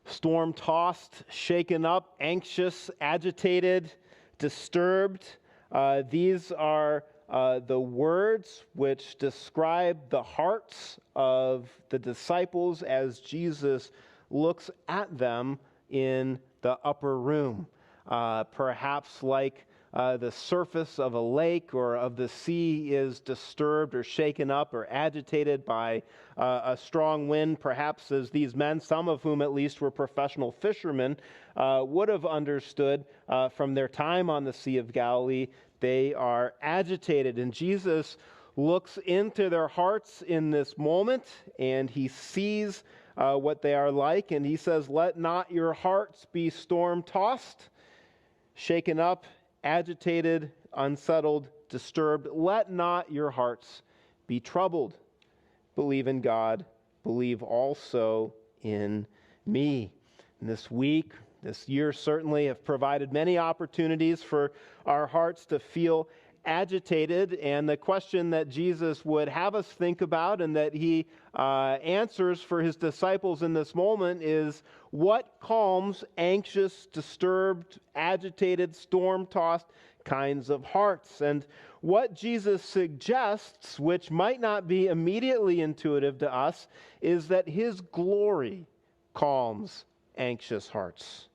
storm-tossed, shaken up, anxious, agitated, disturbed. These are the words which describe the hearts of the disciples as Jesus looks at them in the upper room. Perhaps like the surface of a lake or of the sea is disturbed or shaken up or agitated by a strong wind, perhaps as these men, some of whom at least were professional fishermen, would have understood from their time on the Sea of Galilee, they are agitated. And Jesus looks into their hearts in this moment, and he sees what they are like, and he says, "Let not your hearts be storm-tossed, shaken up, agitated, unsettled, disturbed. Let not your hearts be troubled. Believe in God. Believe also in me." And this week, this year certainly have provided many opportunities for our hearts to feel agitated. And the question that Jesus would have us think about and that he answers for his disciples in this moment is, what calms anxious, disturbed, agitated, storm-tossed kinds of hearts? And what Jesus suggests, which might not be immediately intuitive to us, is that his glory calms anxious hearts.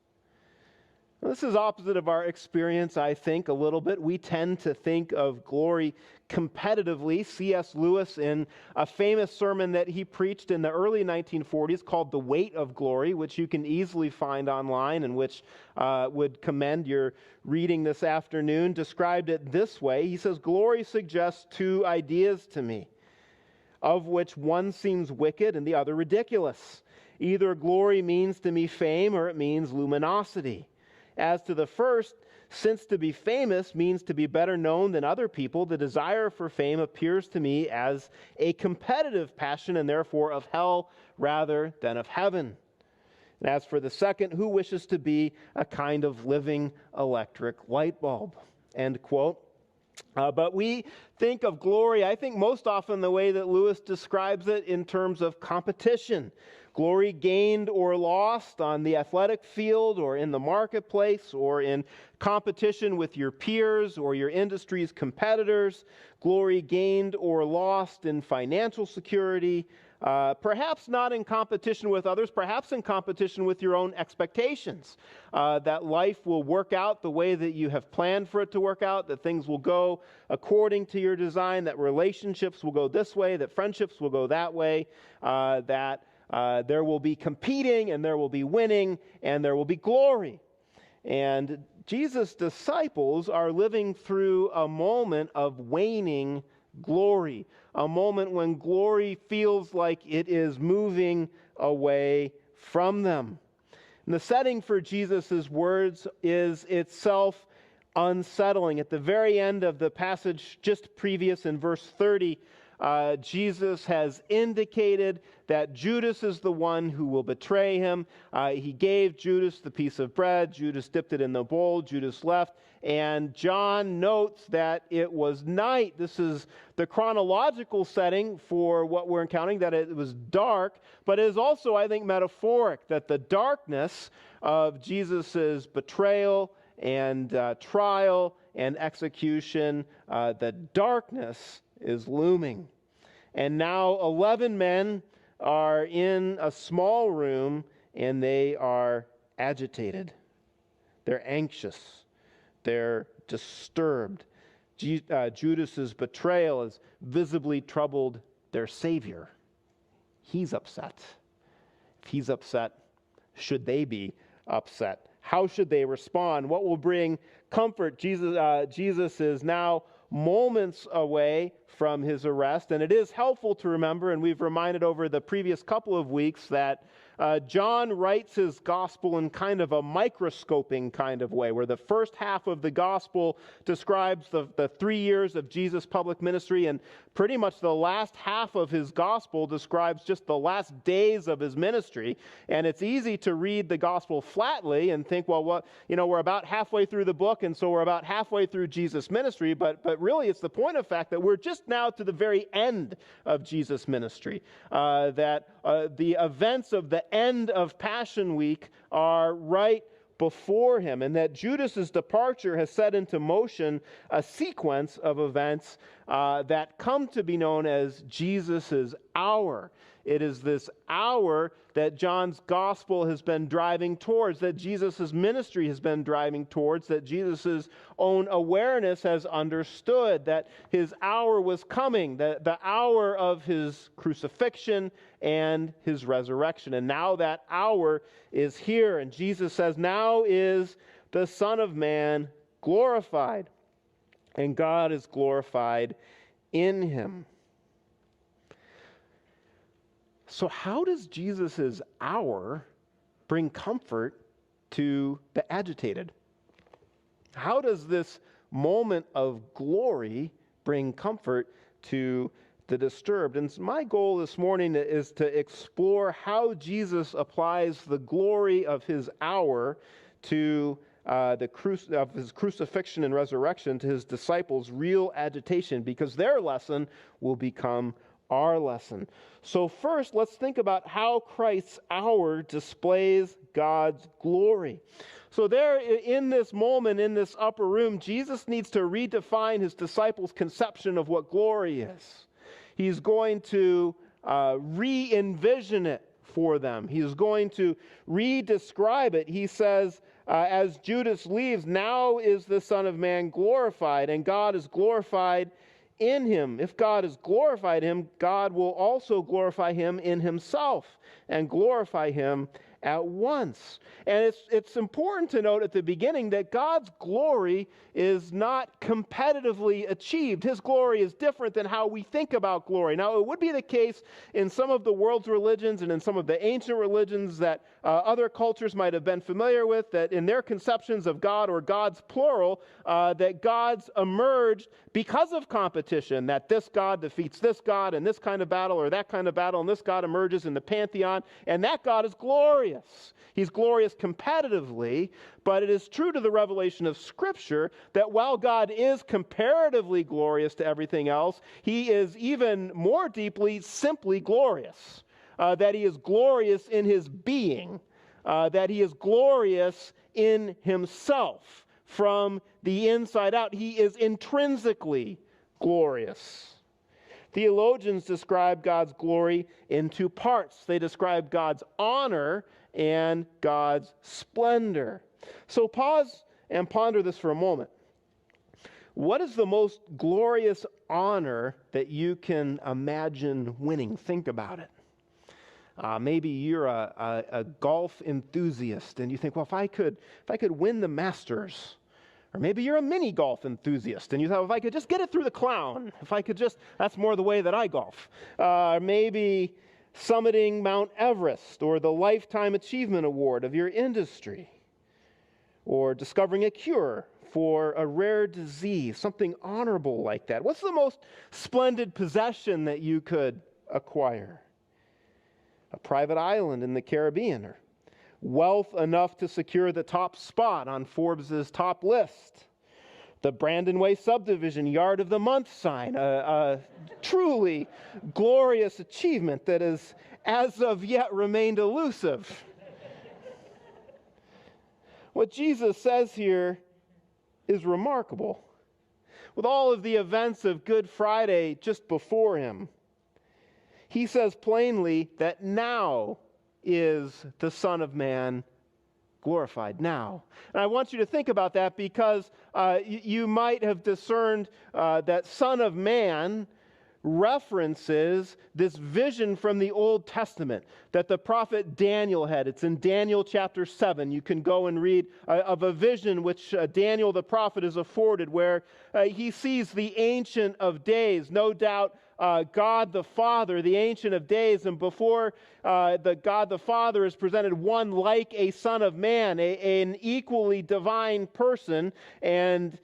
This is opposite of our experience, I think, a little bit. We tend to think of glory competitively. C.S. Lewis, in a famous sermon that he preached in the early 1940s called "The Weight of Glory," which you can easily find online and which would commend your reading this afternoon, described it this way. He says, "Glory suggests two ideas to me, of which one seems wicked and the other ridiculous. Either glory means to me fame or it means luminosity. As to the first, since to be famous means to be better known than other people, the desire for fame appears to me as a competitive passion and therefore of hell rather than of heaven. And as for the second, who wishes to be a kind of living electric light bulb?" End quote. But we think of glory, I think most often the way that Lewis describes it, in terms of competition. Glory gained or lost on the athletic field or in the marketplace or in competition with your peers or your industry's competitors. Glory gained or lost in financial security. Perhaps not in competition with others, perhaps in competition with your own expectations. That life will work out the way that you have planned for it to work out, that things will go according to your design, that relationships will go this way, that friendships will go that way, that there will be competing and there will be winning and there will be glory. And Jesus' disciples are living through a moment of waning glory, a moment when glory feels like it is moving away from them. And the setting for Jesus' words is itself unsettling. At the very end of the passage just previous in verse 30, Jesus has indicated that Judas is the one who will betray him. He gave Judas the piece of bread. Judas dipped it in the bowl. Judas left. And John notes that it was night. This is the chronological setting for what we're encountering, that it was dark. But it is also, I think, metaphoric, that the darkness of Jesus' betrayal and trial and execution, the darkness is looming. And now 11 men are in a small room and they are agitated. They're anxious. They're disturbed. Judas's betrayal has visibly troubled their Savior. He's upset. If he's upset, should they be upset? How should they respond? What will bring comfort? Jesus is now moments away from his arrest, and it is helpful to remember, and we've reminded over the previous couple of weeks, that John writes his gospel in kind of a microscoping kind of way, where the first half of the gospel describes the 3 years of Jesus' public ministry, and pretty much the last half of his gospel describes just the last days of his ministry. And it's easy to read the gospel flatly and think, well, we're about halfway through the book, and so we're about halfway through Jesus' ministry. But really, it's the point of fact that we're just now to the very end of Jesus' ministry. That the events of the end of Passion Week are right before him, and that Judas's departure has set into motion a sequence of events that come to be known as Jesus' hour. It is this hour that John's gospel has been driving towards, that Jesus' ministry has been driving towards, that Jesus' own awareness has understood that his hour was coming, the hour of his crucifixion and his resurrection. And now that hour is here, and Jesus says, now is the Son of Man glorified, and God is glorified in him. So how does Jesus' hour bring comfort to the agitated? How does this moment of glory bring comfort to the disturbed? And my goal this morning is to explore how Jesus applies the glory of his hour to of his crucifixion and resurrection to his disciples' real agitation, because their lesson will become our lesson. So first, let's think about how Christ's hour displays God's glory. So there in this moment, in this upper room, Jesus needs to redefine his disciples' conception of what glory is. He's going to re-envision it for them. He's going to re-describe it. He says, as Judas leaves, now is the Son of Man glorified, and God is glorified in him. If God has glorified him, God will also glorify him in himself and glorify him at once. And it's important to note at the beginning that God's glory is not competitively achieved. His glory is different than how we think about glory. Now, it would be the case in some of the world's religions and in some of the ancient religions that other cultures might have been familiar with, that in their conceptions of God, or gods plural, that gods emerged because of competition, that this god defeats this god in this kind of battle or that kind of battle, and this god emerges in the pantheon, and that God is glorious. He's glorious competitively, but it is true to the revelation of Scripture that while God is comparatively glorious to everything else, he is even more deeply simply glorious. That he is glorious in his being, that he is glorious in himself from the inside out. He is intrinsically glorious. Theologians describe God's glory in two parts. They describe God's honor and God's splendor. So pause and ponder this for a moment. What is the most glorious honor that you can imagine winning? Think about it. Maybe you're a golf enthusiast and you think, well, if I could win the Masters. Or maybe you're a mini golf enthusiast and you thought, if I could just get it through the Clown, if I could just, that's more the way that I golf. Maybe summiting Mount Everest, or the Lifetime Achievement Award of your industry, or discovering a cure for a rare disease, something honorable like that. What's the most splendid possession that you could acquire? A private island in the Caribbean, or wealth enough to secure the top spot on Forbes' top list, the Brandon Way subdivision Yard of the Month sign, a truly glorious achievement that has, as of yet, remained elusive. What Jesus says here is remarkable. With all of the events of Good Friday just before him, he says plainly that now is the Son of Man glorified, now. And I want you to think about that, because you might have discerned that Son of Man references this vision from the Old Testament that the prophet Daniel had. It's in Daniel chapter 7. You can go and read of a vision which Daniel the prophet is afforded, where he sees the Ancient of Days, no doubt God the Father, the Ancient of Days, and before the God the Father is presented one like a Son of Man, an equally divine person, and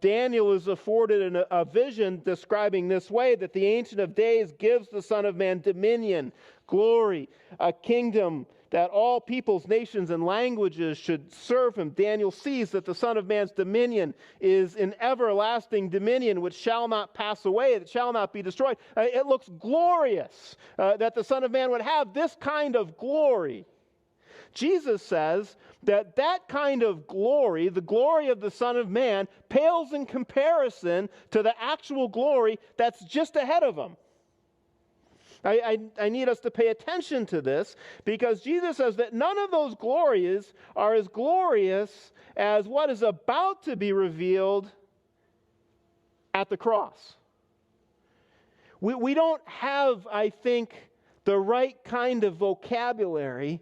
Daniel is afforded a vision describing this way, that the Ancient of Days gives the Son of Man dominion, glory, a kingdom that all peoples, nations, and languages should serve him. Daniel sees that the Son of Man's dominion is an everlasting dominion which shall not pass away, it shall not be destroyed. It looks glorious that the Son of Man would have this kind of glory. Jesus says that that kind of glory, the glory of the Son of Man, pales in comparison to the actual glory that's just ahead of him. I need us to pay attention to this, because Jesus says that none of those glories are as glorious as what is about to be revealed at the cross. We don't have, I think, the right kind of vocabulary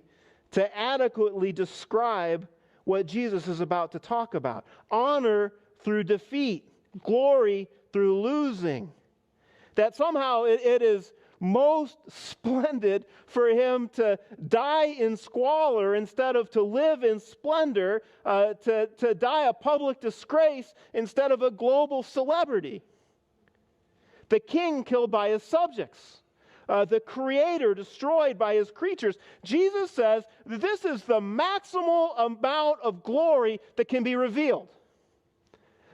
to adequately describe what Jesus is about to talk about. Honor through defeat, glory through losing. That somehow it is most splendid for him to die in squalor instead of to live in splendor, to die a public disgrace instead of a global celebrity. The king killed by his subjects. The creator destroyed by his creatures. Jesus says that this is the maximal amount of glory that can be revealed.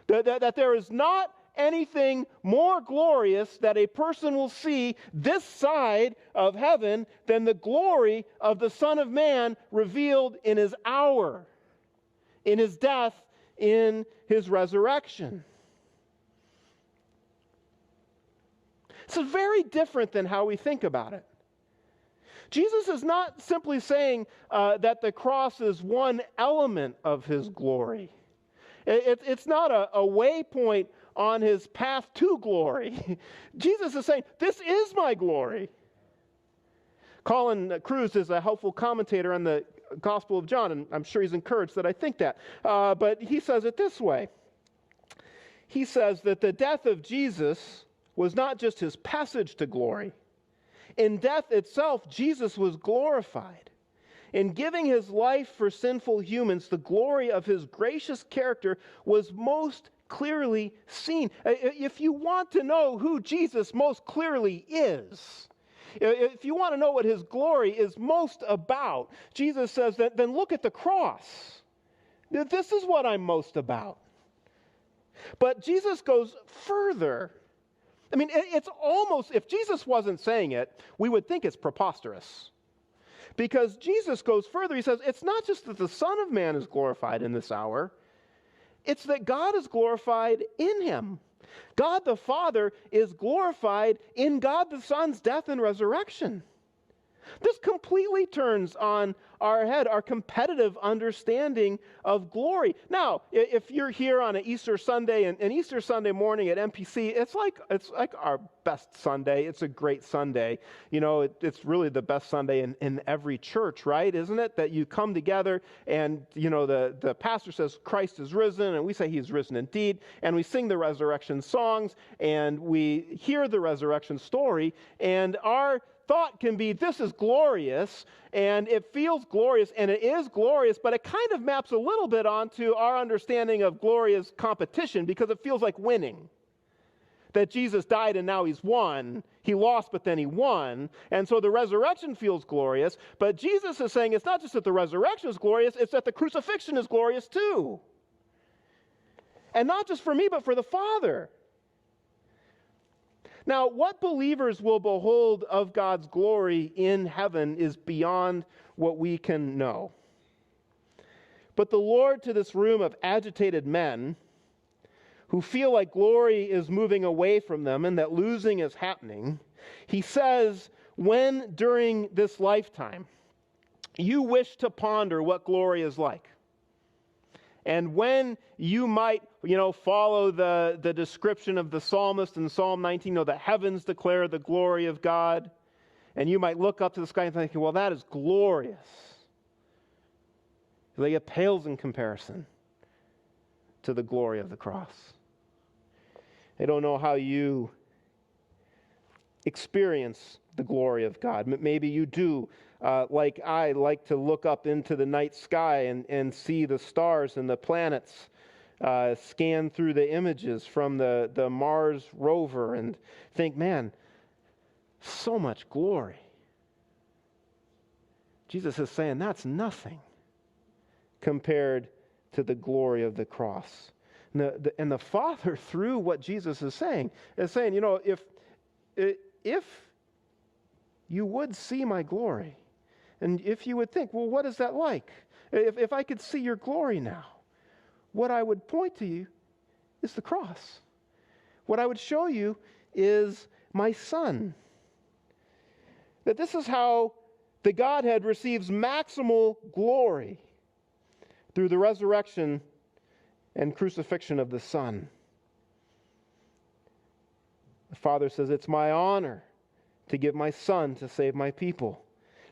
That there is not anything more glorious that a person will see this side of heaven than the glory of the Son of Man revealed in his hour, in his death, in his resurrection. This is very different than how we think about it. Jesus is not simply saying that the cross is one element of his glory. It's not a waypoint on his path to glory. Jesus is saying, this is my glory. Colin Cruz is a helpful commentator on the Gospel of John, and I'm sure he's encouraged that I think that. But he says it this way. He says that the death of Jesus was not just his passage to glory. In death itself, Jesus was glorified. In giving his life for sinful humans, the glory of his gracious character was most clearly seen. If you want to know who Jesus most clearly is, if you want to know what his glory is most about, Jesus says that then look at the cross. This is what I'm most about. But Jesus goes further. I mean, it's almost, if Jesus wasn't saying it, we would think it's preposterous. Because Jesus goes further. He says, it's not just that the Son of Man is glorified in this hour, it's that God is glorified in him. God the Father is glorified in God the Son's death and resurrection. This completely turns on our head, our competitive understanding of glory. Now, if you're here on an Easter Sunday and Easter Sunday morning at MPC, it's like our best Sunday. It's a great Sunday. You know, it's really the best Sunday in every church, right? Isn't it? That you come together and, you know, the pastor says Christ is risen, and we say he's risen indeed, and we sing the resurrection songs, and we hear the resurrection story, and our thought can be, this is glorious, and it feels glorious, and it is glorious, but it kind of maps a little bit onto our understanding of glory as competition, because it feels like winning. That Jesus died and now he's won. He lost, but then he won. And so the resurrection feels glorious, but Jesus is saying it's not just that the resurrection is glorious, it's that the crucifixion is glorious too. And not just for me, but for the Father. Now, what believers will behold of God's glory in heaven is beyond what we can know. But the Lord, to this room of agitated men who feel like glory is moving away from them and that losing is happening, he says, when during this lifetime you wish to ponder what glory is like, and when you might, follow the description of the psalmist in Psalm 19, the heavens declare the glory of God, and you might look up to the sky and think, well, that is glorious. Like it pales in comparison to the glory of the cross. I don't know how you experience the glory of God. Maybe you do. Like I like to look up into the night sky and see the stars and the planets, scan through the images from the Mars rover and think, man, so much glory. Jesus is saying that's nothing compared to the glory of the cross. And the Father, through what Jesus is saying, if you would see my glory, and if you would think, well, what is that like? If I could see your glory now, what I would point to you is the cross. What I would show you is my Son. That this is how the Godhead receives maximal glory through the resurrection and crucifixion of the Son. The Father says, it's my honor to give my Son to save my people.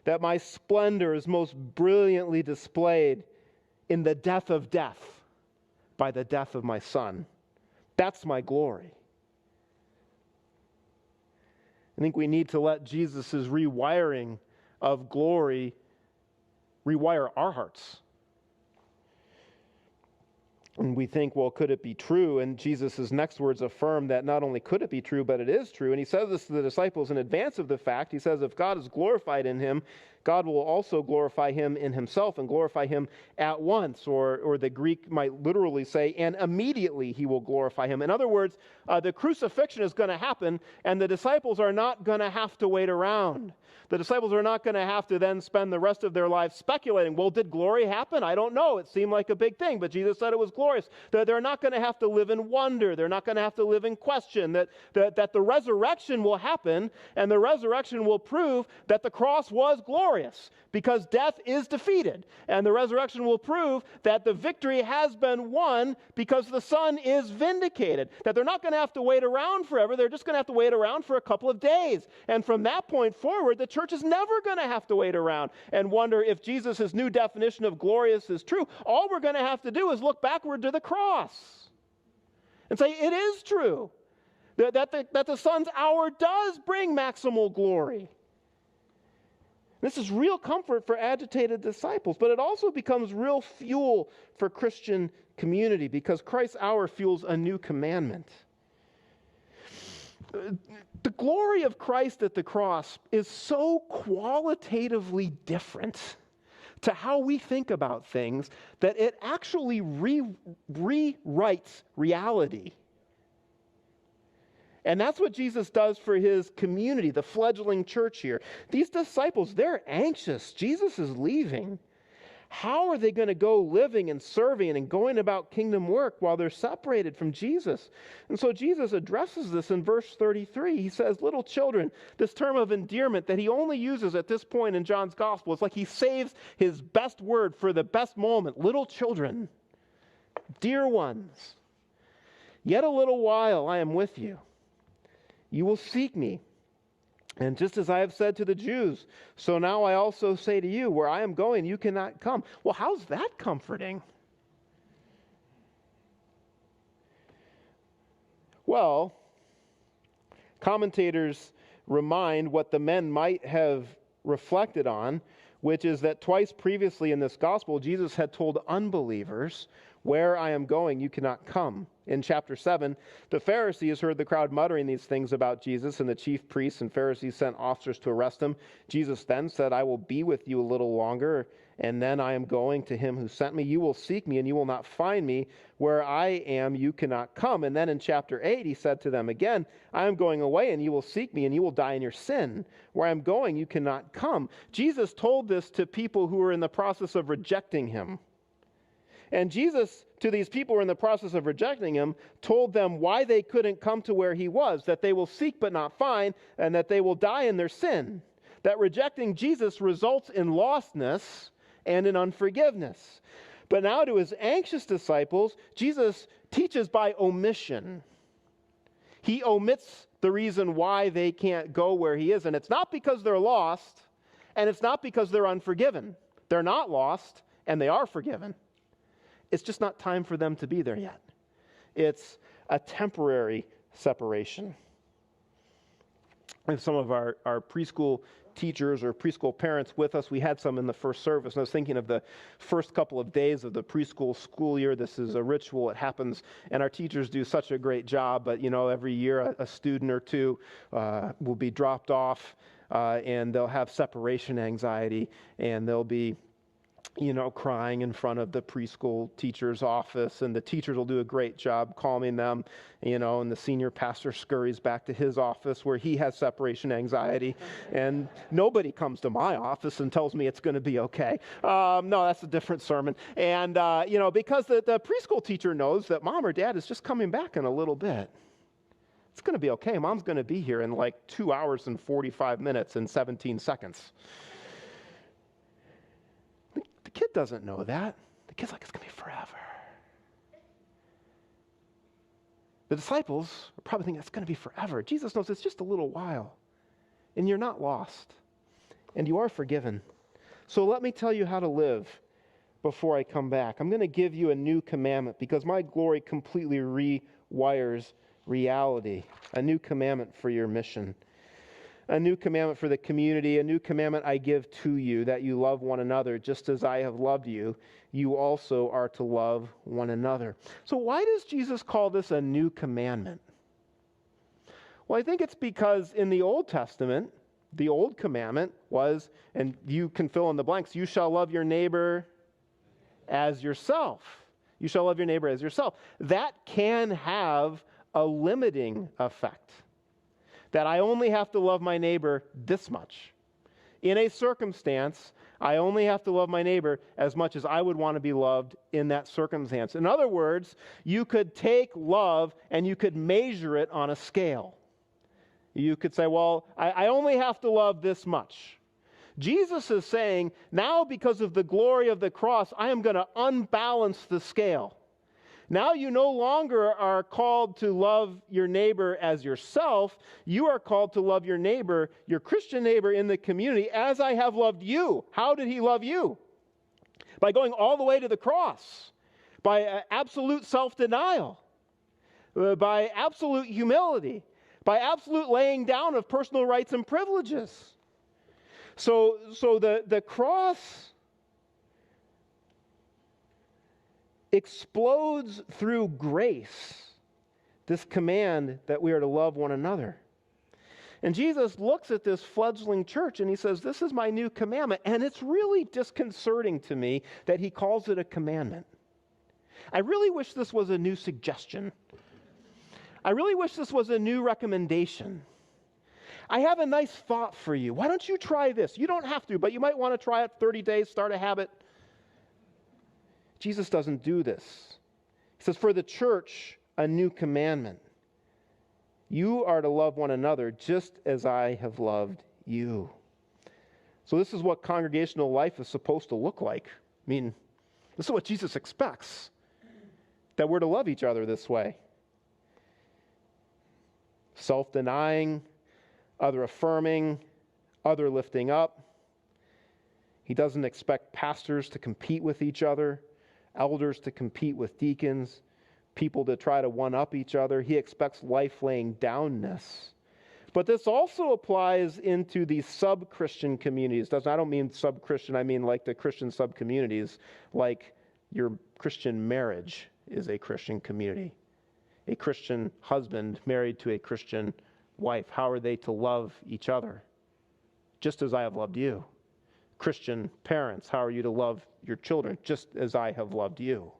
That my splendor is most brilliantly displayed in the death of death by the death of my Son. That's my glory. I think we need to let Jesus' rewiring of glory rewire our hearts. And we think, well, could it be true? And Jesus' next words affirm that not only could it be true, but it is true. And he says this to the disciples in advance of the fact. He says, if God is glorified in him, God will also glorify him in himself and glorify him at once. Or the Greek might literally say, and immediately he will glorify him. In other words, the crucifixion is going to happen, and the disciples are not going to have to wait around. The disciples are not going to have to then spend the rest of their lives speculating, well, did glory happen? I don't know. It seemed like a big thing, but Jesus said it was glorious. They're not going to have to live in wonder. They're not going to have to live in question. That the resurrection will happen, and the resurrection will prove that the cross was glorious, because death is defeated. And the resurrection will prove that the victory has been won because the Son is vindicated. That they're not going to have to wait around forever. They're just going to have to wait around for a couple of days. And from that point forward, the church is never going to have to wait around and wonder if Jesus' new definition of glorious is true. All we're going to have to do is look backward to the cross and say, it is true that the Son's hour does bring maximal glory. This is real comfort for agitated disciples, but it also becomes real fuel for Christian community, because Christ's hour fuels a new commandment. The glory of Christ at the cross is so qualitatively different to how we think about things that it actually rewrites reality. And that's what Jesus does for his community, the fledgling church here. These disciples, they're anxious. Jesus is leaving. How are they going to go living and serving and going about kingdom work while they're separated from Jesus? And so Jesus addresses this in verse 33. He says, little children, this term of endearment that he only uses at this point in John's gospel. It's like he saves his best word for the best moment. Little children, dear ones, yet a little while I am with you. You will seek me. And just as I have said to the Jews, so now I also say to you, where I am going, you cannot come. Well, how's that comforting? Well, commentators remind what the men might have reflected on, which is that twice previously in this gospel, Jesus had told unbelievers, where I am going, you cannot come. In chapter 7, the Pharisees heard the crowd muttering these things about Jesus, and the chief priests and Pharisees sent officers to arrest him. Jesus then said, I will be with you a little longer, and then I am going to him who sent me. You will seek me, and you will not find me. Where I am, you cannot come. And then in chapter 8, he said to them again, I am going away, and you will seek me, and you will die in your sin. Where I am going, you cannot come. Jesus told this to people who were in the process of rejecting him. And Jesus, to these people who were in the process of rejecting him, told them why they couldn't come to where he was, that they will seek but not find, and that they will die in their sin. That rejecting Jesus results in lostness and in unforgiveness. But now to his anxious disciples, Jesus teaches by omission. He omits the reason why they can't go where he is, and it's not because they're lost, and it's not because they're unforgiven. They're not lost, and they are forgiven. It's just not time for them to be there yet. It's a temporary separation. And some of our preschool teachers or preschool parents with us, we had some in the first service. And I was thinking of the first couple of days of the preschool school year. This is a ritual. It happens, and our teachers do such a great job. But, every year a student or two will be dropped off and they'll have separation anxiety, and they'll be crying in front of the preschool teacher's office, and the teachers will do a great job calming them, and the senior pastor scurries back to his office where he has separation anxiety, and nobody comes to my office and tells me it's going to be okay. No, that's a different sermon. And, because the preschool teacher knows that mom or dad is just coming back in a little bit. It's going to be okay. Mom's going to be here in like 2 hours and 45 minutes and 17 seconds. The kid doesn't know that. The kid's like, it's going to be forever. The disciples are probably thinking, it's going to be forever. Jesus knows it's just a little while. And you're not lost. And you are forgiven. So let me tell you how to live before I come back. I'm going to give you a new commandment because my glory completely rewires reality. A new commandment for your mission. A new commandment for the community, a new commandment I give to you, that you love one another just as I have loved you. You also are to love one another. So why does Jesus call this a new commandment? Well, I think it's because in the Old Testament, the old commandment was, and you can fill in the blanks, you shall love your neighbor as yourself. You shall love your neighbor as yourself. That can have a limiting effect. That I only have to love my neighbor this much. In a circumstance, I only have to love my neighbor as much as I would want to be loved in that circumstance. In other words, you could take love and you could measure it on a scale. You could say, well, I only have to love this much. Jesus is saying, now because of the glory of the cross, I am going to unbalance the scale. Now you no longer are called to love your neighbor as yourself. You are called to love your neighbor, your Christian neighbor in the community, as I have loved you. How did he love you? By going all the way to the cross, by absolute self-denial, by absolute humility, by absolute laying down of personal rights and privileges. So the cross explodes through grace this command that we are to love one another. And Jesus looks at this fledgling church and he says, this is my new commandment. And it's really disconcerting to me that he calls it a commandment. I really wish this was a new suggestion. I really wish this was a new recommendation. I have a nice thought for you. Why don't you try this? You don't have to, but you might want to try it 30 days, start a habit. Jesus doesn't do this. He says, for the church, a new commandment. You are to love one another just as I have loved you. So this is what congregational life is supposed to look like. I mean, this is what Jesus expects, that we're to love each other this way. Self-denying, other-affirming, other-lifting up. He doesn't expect pastors to compete with each other, elders to compete with deacons, people to try to one-up each other. He expects life-laying downness. But this also applies into the sub-Christian communities. I don't mean sub-Christian, I mean like the Christian sub-communities, like your Christian marriage is a Christian community. A Christian husband married to a Christian wife. How are they to love each other? Just as I have loved you. Christian parents, how are you to love your children? Just as I have loved you.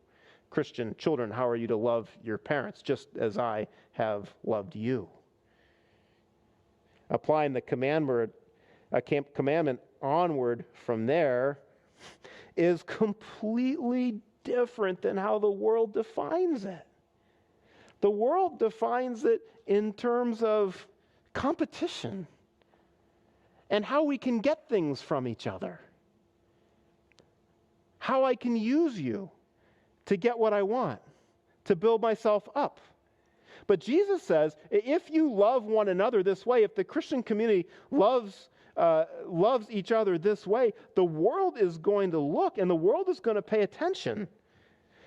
Christian children, how are you to love your parents? Just as I have loved you. Applying the commandment onward from there is completely different than how the world defines it. The world defines it in terms of competition and how we can get things from each other. How I can use you to get what I want, to build myself up. But Jesus says, if you love one another this way, if the Christian community loves each other this way, the world is going to look and the world is going to pay attention.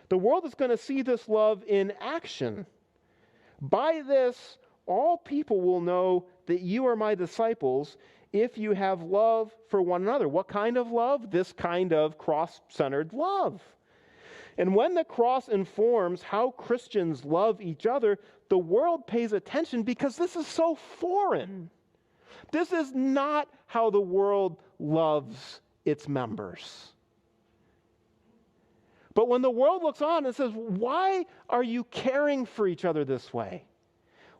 The world is going to see this love in action. By this, all people will know that you are my disciples if you have love for one another. What kind of love? This kind of cross-centered love. And when the cross informs how Christians love each other, the world pays attention because this is so foreign. This is not how the world loves its members. But when the world looks on and says, why are you caring for each other this way?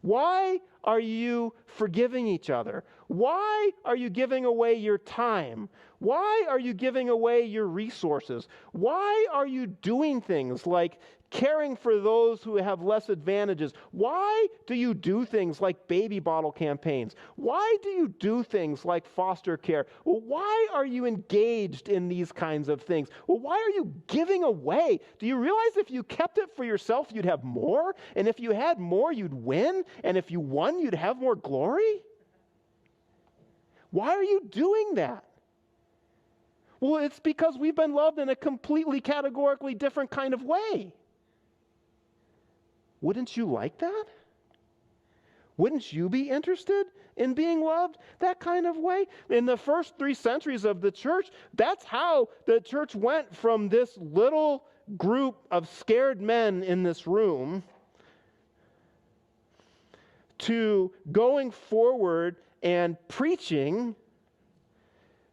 Why are you forgiving each other? Why are you giving away your time? Why are you giving away your resources? Why are you doing things like caring for those who have less advantages? Why do you do things like baby bottle campaigns? Why do you do things like foster care? Well, why are you engaged in these kinds of things? Well, why are you giving away? Do you realize if you kept it for yourself, you'd have more? And if you had more, you'd win? And if you won, you'd have more glory? Why are you doing that? Well, it's because we've been loved in a completely categorically different kind of way. Wouldn't you like that? Wouldn't you be interested in being loved that kind of way? In the first 3 centuries of the church, that's how the church went from this little group of scared men in this room to going forward and preaching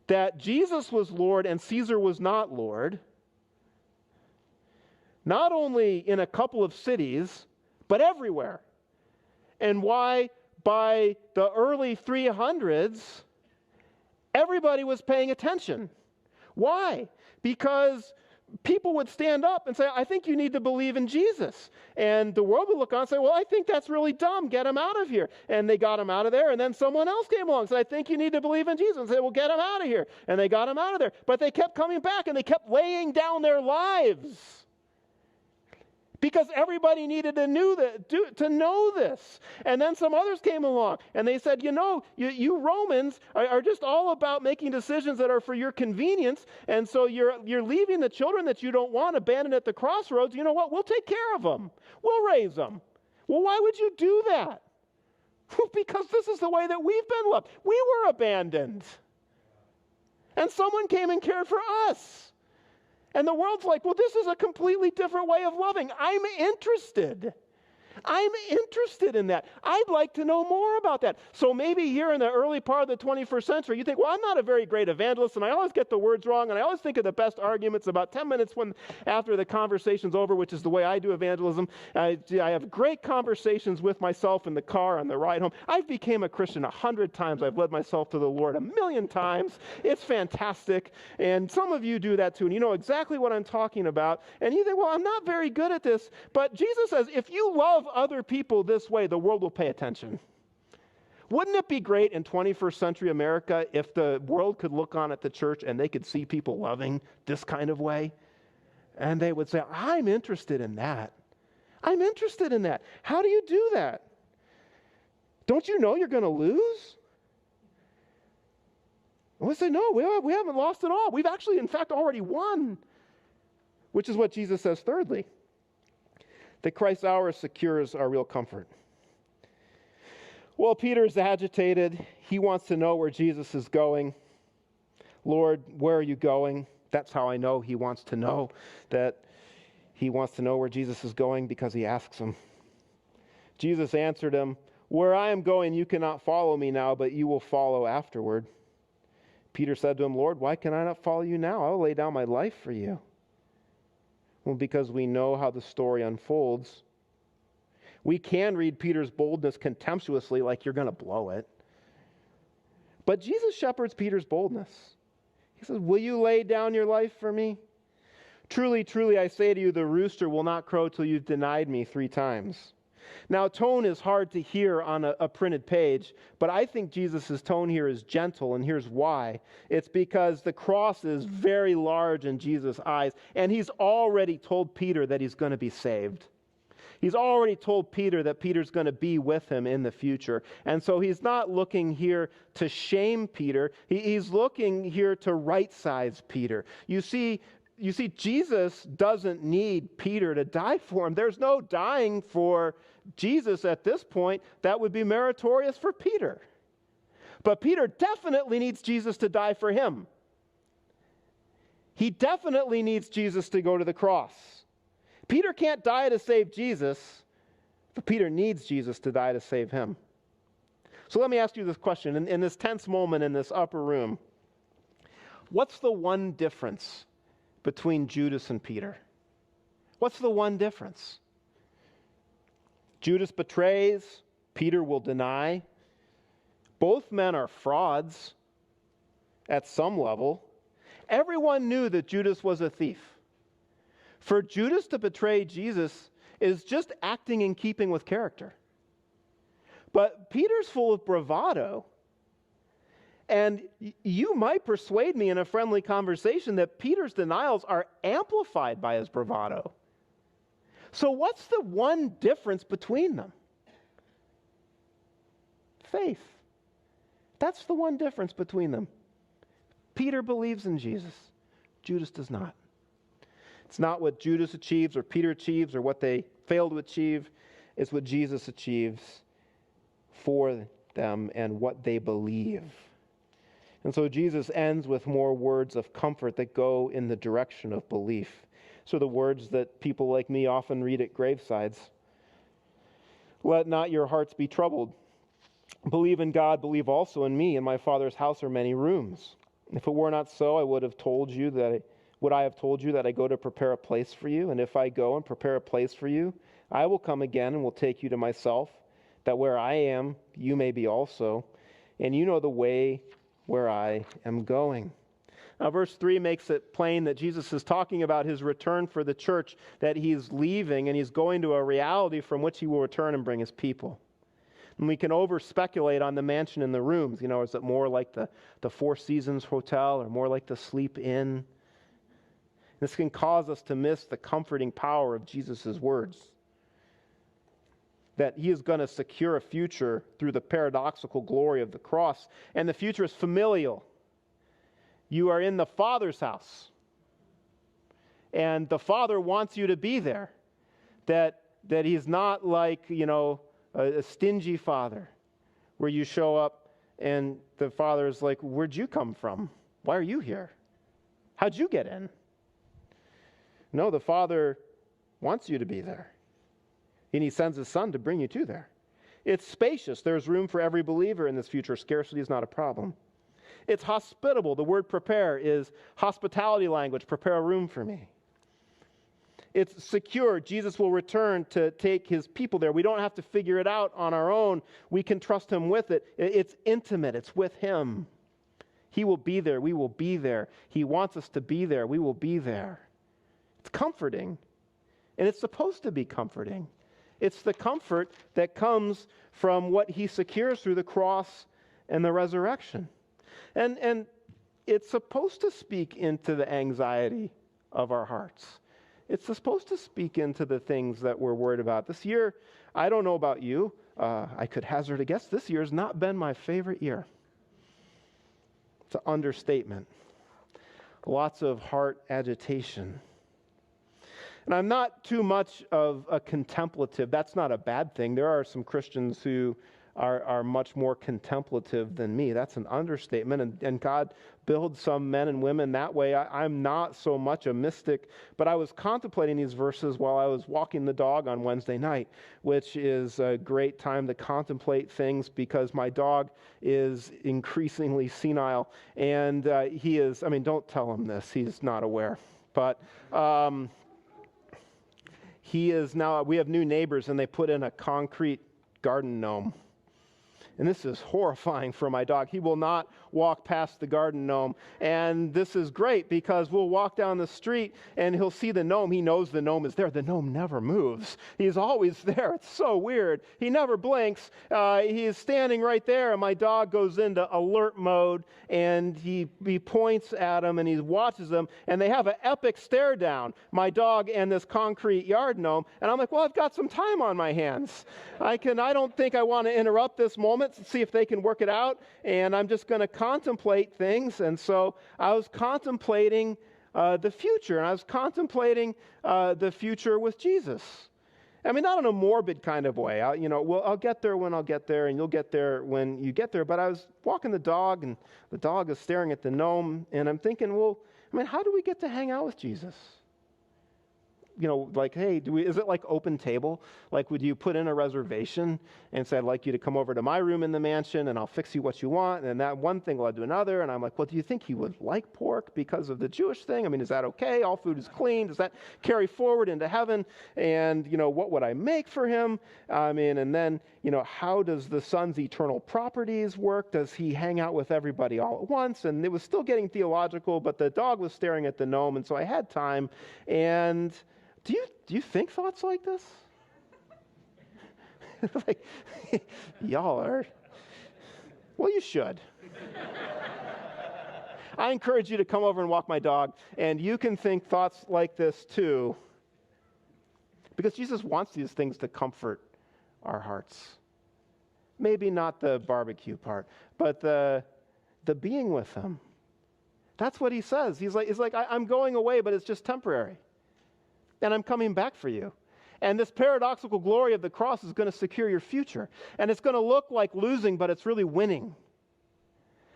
that Jesus was Lord and Caesar was not Lord, not only in a couple of cities, but everywhere. And why by the early 300s, everybody was paying attention. Why? Because people would stand up and say, I think you need to believe in Jesus. And the world would look on and say, well, I think that's really dumb. Get him out of here. And they got him out of there. And then someone else came along and said, I think you need to believe in Jesus. And said, well, get him out of here. And they got him out of there. But they kept coming back and they kept laying down their lives. Because everybody needed to know this. And then some others came along and they said, you Romans are just all about making decisions that are for your convenience. And so you're leaving the children that you don't want abandoned at the crossroads. You know what? We'll take care of them. We'll raise them. Well, why would you do that? Because this is the way that we've been loved. We were abandoned. And someone came and cared for us. And the world's like, well, this is a completely different way of loving. I'm interested. I'm interested in that. I'd like to know more about that. So maybe here in the early part of the 21st century, you think, well, I'm not a very great evangelist, and I always get the words wrong, and I always think of the best arguments about 10 minutes after the conversation's over, which is the way I do evangelism. I have great conversations with myself in the car on the ride home. I've became a Christian 100 times. I've led myself to the Lord 1,000,000 times. It's fantastic. And some of you do that too, and you know exactly what I'm talking about. And you think, well, I'm not very good at this. But Jesus says, if you love other people this way, the world will pay attention. Wouldn't it be great in 21st century America if the world could look on at the church and they could see people loving this kind of way? And they would say, I'm interested in that. I'm interested in that. How do you do that? Don't you know you're going to lose? And we say, no, we haven't lost at all. We've actually, in fact, already won. Which is what Jesus says thirdly. That Christ's hour secures our real comfort. Well, Peter's agitated. He wants to know where Jesus is going. Lord, where are you going? That's how I know he wants to know that he wants to know where Jesus is going, because he asks him. Jesus answered him, where I am going, you cannot follow me now, but you will follow afterward. Peter said to him, Lord, why can I not follow you now? I will lay down my life for you. Well, because we know how the story unfolds. We can read Peter's boldness contemptuously, like you're going to blow it. But Jesus shepherds Peter's boldness. He says, will you lay down your life for me? Truly, truly, I say to you, the rooster will not crow till you've denied me 3 times. Now, tone is hard to hear on a printed page, but I think Jesus' tone here is gentle, and here's why. It's because the cross is very large in Jesus' eyes, and he's already told Peter that he's going to be saved. He's already told Peter that Peter's going to be with him in the future. And so he's not looking here to shame Peter. He's looking here to right-size Peter. You see, Jesus doesn't need Peter to die for him. There's no dying for Jesus at this point that would be meritorious for Peter. But Peter definitely needs Jesus to die for him. He definitely needs Jesus to go to the cross. Peter can't die to save Jesus, but Peter needs Jesus to die to save him. So let me ask you this question. In this tense moment in this upper room, what's the one difference between Judas and Peter? What's the one difference? Judas betrays, Peter will deny. Both men are frauds at some level. Everyone knew that Judas was a thief. For Judas to betray Jesus is just acting in keeping with character. But Peter's full of bravado. And you might persuade me in a friendly conversation that Peter's denials are amplified by his bravado. So what's the one difference between them? Faith. That's the one difference between them. Peter believes in Jesus. Judas does not. It's not what Judas achieves or Peter achieves or what they fail to achieve. It's what Jesus achieves for them and what they believe. And so Jesus ends with more words of comfort that go in the direction of belief. So the words that people like me often read at gravesides. Let not your hearts be troubled. Believe in God, believe also in me. In my Father's house are many rooms. If it were not so, I would have told you that I go to prepare a place for you. And if I go and prepare a place for you, I will come again and will take you to myself, that where I am, you may be also. And you know the way where I am going. Now, verse 3 makes it plain that Jesus is talking about his return for the church, that he's leaving and he's going to a reality from which he will return and bring his people. And we can over-speculate on the mansion and the rooms. Is it more like the Four Seasons Hotel or more like the Sleep Inn? This can cause us to miss the comforting power of Jesus' words. That he is going to secure a future through the paradoxical glory of the cross. And the future is familial. You are in the Father's house. And the Father wants you to be there. That he's not like, a stingy father where you show up and the Father is like, where'd you come from? Why are you here? How'd you get in? No, the Father wants you to be there. And he sends his Son to bring you to there. It's spacious. There's room for every believer in this future. Scarcity is not a problem. It's hospitable. The word prepare is hospitality language. Prepare a room for me. It's secure. Jesus will return to take his people there. We don't have to figure it out on our own. We can trust him with it. It's intimate. It's with him. He will be there. We will be there. He wants us to be there. We will be there. It's comforting. And it's supposed to be comforting. It's the comfort that comes from what he secures through the cross and the resurrection. And it's supposed to speak into the anxiety of our hearts. It's supposed to speak into the things that we're worried about. This year, I don't know about you, I could hazard a guess, this year has not been my favorite year. It's an understatement. Lots of heart agitation. And I'm not too much of a contemplative. That's not a bad thing. There are some Christians who are much more contemplative than me. That's an understatement. And God builds some men and women that way. I'm not so much a mystic, but I was contemplating these verses while I was walking the dog on Wednesday night, which is a great time to contemplate things because my dog is increasingly senile. And he is, don't tell him this. He's not aware. But he is now, we have new neighbors and they put in a concrete garden gnome. And this is horrifying for my dog. He will not walk past the garden gnome. And this is great because we'll walk down the street and he'll see the gnome. He knows the gnome is there. The gnome never moves. He's always there. It's so weird. He never blinks. He is standing right there and my dog goes into alert mode and he points at him and he watches him and they have an epic stare down, my dog and this concrete yard gnome. And I'm like, well, I've got some time on my hands. I don't think I want to interrupt this moment to see if they can work it out, and I'm just going to contemplate things. And so I was contemplating the future, and I was contemplating the future with Jesus. Not in a morbid kind of way. I'll get there when I'll get there, and you'll get there when you get there. But I was walking the dog, and the dog is staring at the gnome, and I'm thinking, how do we get to hang out with Jesus? like, hey, is it like open table? Like, would you put in a reservation and say, I'd like you to come over to my room in the mansion and I'll fix you what you want? And that one thing led to another. And I'm like, well, do you think he would like pork because of the Jewish thing? I mean, is that okay? All food is clean. Does that carry forward into heaven? And, what would I make for him? I mean, and then, how does the son's eternal properties work? Does he hang out with everybody all at once? And it was still getting theological, but the dog was staring at the gnome. And so I had time. And do you think thoughts like this? Like, y'all are, well, you should. I encourage you to come over and walk my dog, and you can think thoughts like this too, because Jesus wants these things to comfort our hearts. Maybe not the barbecue part, but the being with him. That's what he says. He's like, I'm going away, but it's just temporary. And I'm coming back for you. And this paradoxical glory of the cross is going to secure your future. And it's going to look like losing, but it's really winning.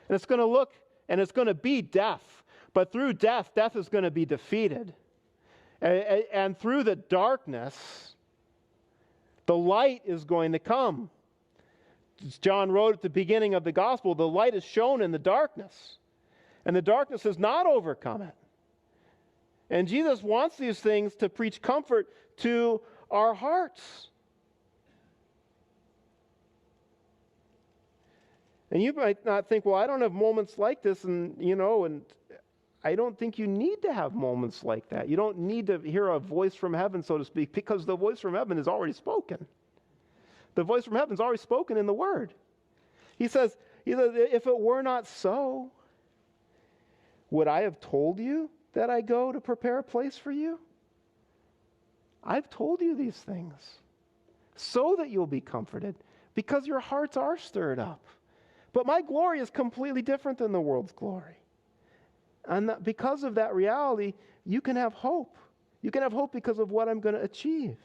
And it's going to look, and it's going to be death. But through death is going to be defeated. And through the darkness, the light is going to come. As John wrote at the beginning of the gospel, the light is shown in the darkness. And the darkness has not overcome it. And Jesus wants these things to preach comfort to our hearts. And you might not think, well, I don't have moments like this, and I don't think you need to have moments like that. You don't need to hear a voice from heaven, so to speak, because the voice from heaven is already spoken. The voice from heaven is already spoken in the Word. He says, if it were not so, would I have told you that I go to prepare a place for you? I've told you these things so that you'll be comforted, because your hearts are stirred up. But my glory is completely different than the world's glory. And because of that reality, you can have hope. You can have hope because of what I'm going to achieve.